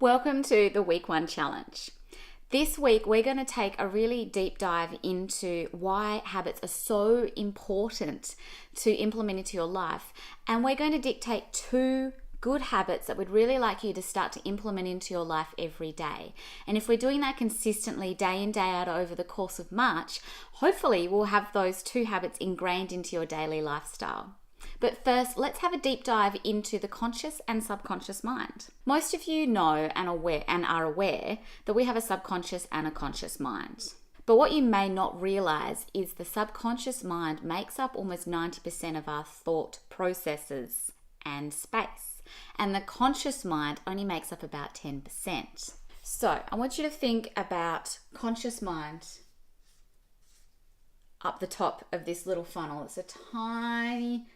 Welcome to the week 1 challenge. This week, we're going to take a really deep dive into why habits are so important to implement into your life. And we're going to dictate 2 good habits that we'd really like you to start to implement into your life every day. And if we're doing that consistently day in, day out over the course of March, hopefully we'll have those 2 habits ingrained into your daily lifestyle. But first, let's have a deep dive into the conscious and subconscious mind. Most of you know and are aware that we have a subconscious and a conscious mind. But what you may not realize is the subconscious mind makes up almost 90% of our thought processes and space. And the conscious mind only makes up about 10%. So I want you to think about conscious mind up the top of this little funnel. It's a tiny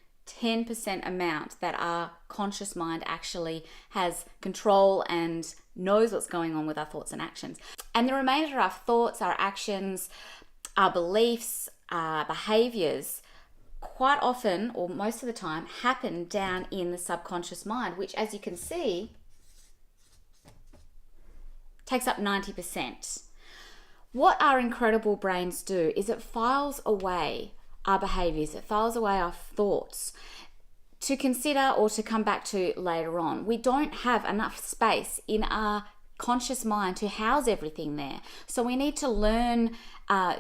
10% amount that our conscious mind actually has control and knows what's going on with our thoughts and actions. And the remainder, our thoughts, our actions, our beliefs, our behaviors, quite often, or most of the time, happen down in the subconscious mind, which, as you can see, takes up 90%. What our incredible brains do is it files away our behaviors, it files away our thoughts to consider or to come back to later on. We don't have enough space in our conscious mind to house everything there. So we need to learn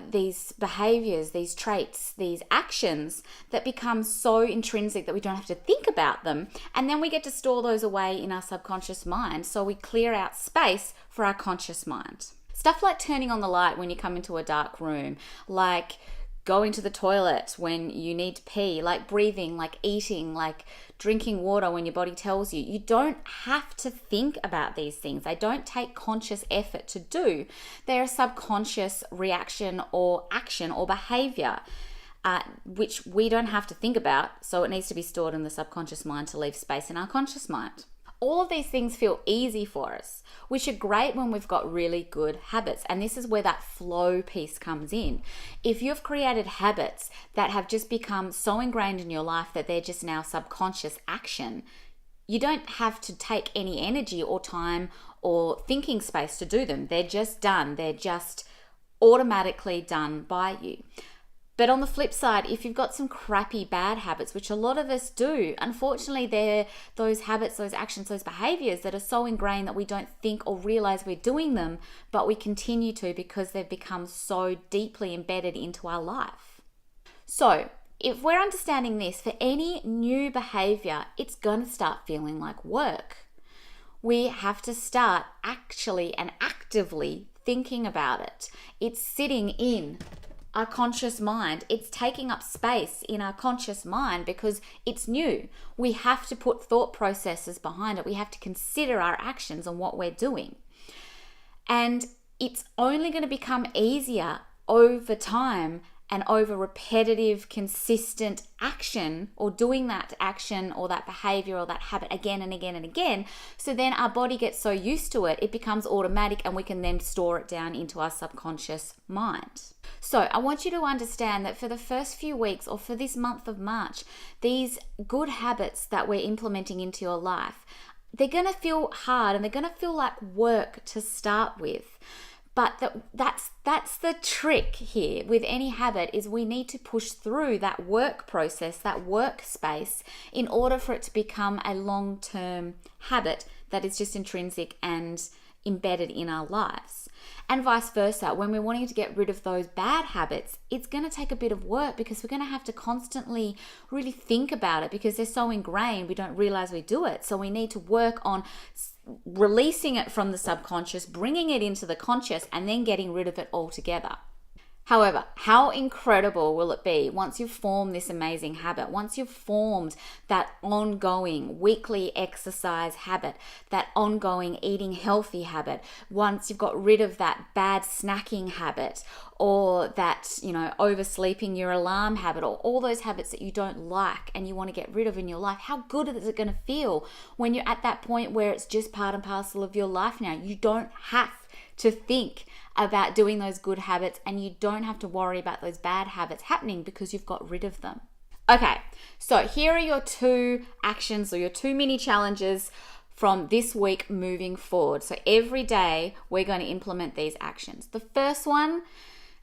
these behaviors, these traits, these actions that become so intrinsic that we don't have to think about them. And then we get to store those away in our subconscious mind. So we clear out space for our conscious mind. Stuff like turning on the light when you come into a dark room, like going to the toilet when you need to pee, like breathing, like eating, like drinking water when your body tells you. You don't have to think about these things. They don't take conscious effort to do. They're a subconscious reaction or action or behavior, which we don't have to think about. So it needs to be stored in the subconscious mind to leave space in our conscious mind. All of these things feel easy for us, which are great when we've got really good habits. And this is where that flow piece comes in. If you've created habits that have just become so ingrained in your life that they're just now subconscious action, you don't have to take any energy or time or thinking space to do them. They're just done. They're just automatically done by you. But on the flip side, if you've got some crappy bad habits, which a lot of us do, unfortunately, they're those habits, those actions, those behaviors that are so ingrained that we don't think or realize we're doing them, but we continue to because they've become so deeply embedded into our life. So if we're understanding this, for any new behavior, it's going to start feeling like work. We have to start actually and actively thinking about it. It's sitting in our conscious mind. It's taking up space in our conscious mind because it's new. We have to put thought processes behind it. We have to consider our actions and what we're doing. And it's only going to become easier over time and over repetitive, consistent action or doing that action or that behavior or that habit again and again and again. So then our body gets so used to it, it becomes automatic and we can then store it down into our subconscious mind. So I want you to understand that for the first few weeks or for this month of March, these good habits that we're implementing into your life, they're going to feel hard and they're going to feel like work to start with. But that's the trick here with any habit is we need to push through that work process, that workspace, in order for it to become a long-term habit that is just intrinsic and embedded in our lives. And vice versa, when we're wanting to get rid of those bad habits, it's going to take a bit of work because we're going to have to constantly really think about it because they're so ingrained, we don't realize we do it. So we need to work on releasing it from the subconscious, bringing it into the conscious, and then getting rid of it altogether. However, how incredible will it be once you've formed this amazing habit, once you've formed that ongoing weekly exercise habit, that ongoing eating healthy habit, once you've got rid of that bad snacking habit or that, oversleeping your alarm habit or all those habits that you don't like and you want to get rid of in your life, how good is it going to feel when you're at that point where it's just part and parcel of your life now? You don't have to think about doing those good habits and you don't have to worry about those bad habits happening because you've got rid of them. Okay, so here are your 2 actions or your 2 mini challenges from this week moving forward. So every day we're going to implement these actions. The first one,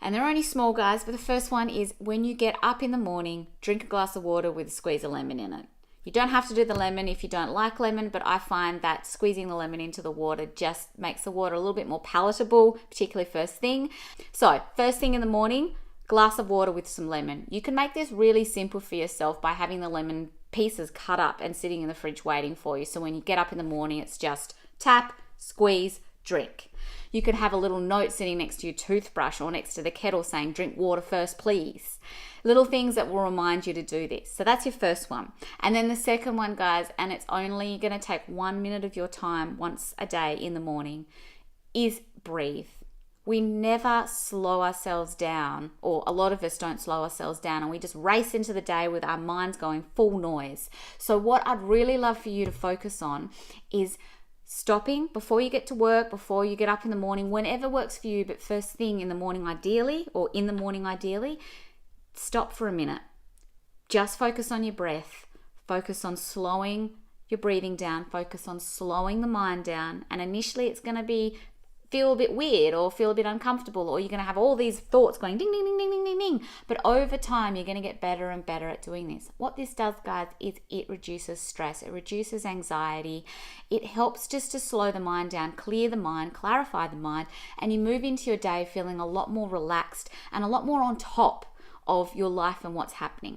and they're only small, guys, but the first one is when you get up in the morning, drink a glass of water with a squeeze of lemon in it. You don't have to do the lemon if you don't like lemon, but I find that squeezing the lemon into the water just makes the water a little bit more palatable, particularly first thing. So first thing in the morning, glass of water with some lemon. You can make this really simple for yourself by having the lemon pieces cut up and sitting in the fridge waiting for you. So when you get up in the morning, it's just tap, squeeze, drink. You could have a little note sitting next to your toothbrush or next to the kettle saying, drink water first, please. Little things that will remind you to do this. So that's your first one. And then the second one, guys, and it's only going to take 1 minute of your time once a day in the morning, is breathe. We never slow ourselves down, or a lot of us don't slow ourselves down, and we just race into the day with our minds going full noise. So what I'd really love for you to focus on is stopping before you get to work, before you get up in the morning, whenever works for you, but first thing in the morning ideally, or in the morning ideally, stop for a minute. Just focus on your breath. Focus on slowing your breathing down. Focus on slowing the mind down. And initially it's going to feel a bit weird or feel a bit uncomfortable, or you're going to have all these thoughts going ding, ding, ding, ding, ding, ding, ding. But over time, you're going to get better and better at doing this. What this does, guys, is it reduces stress. It reduces anxiety. It helps just to slow the mind down, clear the mind, clarify the mind, and you move into your day feeling a lot more relaxed and a lot more on top of your life and what's happening.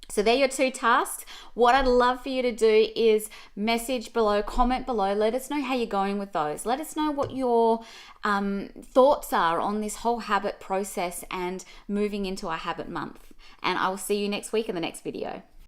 So they're your 2 tasks. What I'd love for you to do is message below, comment below, let us know how you're going with those. Let us know what your thoughts are on this whole habit process and moving into our habit month. And I will see you next week in the next video.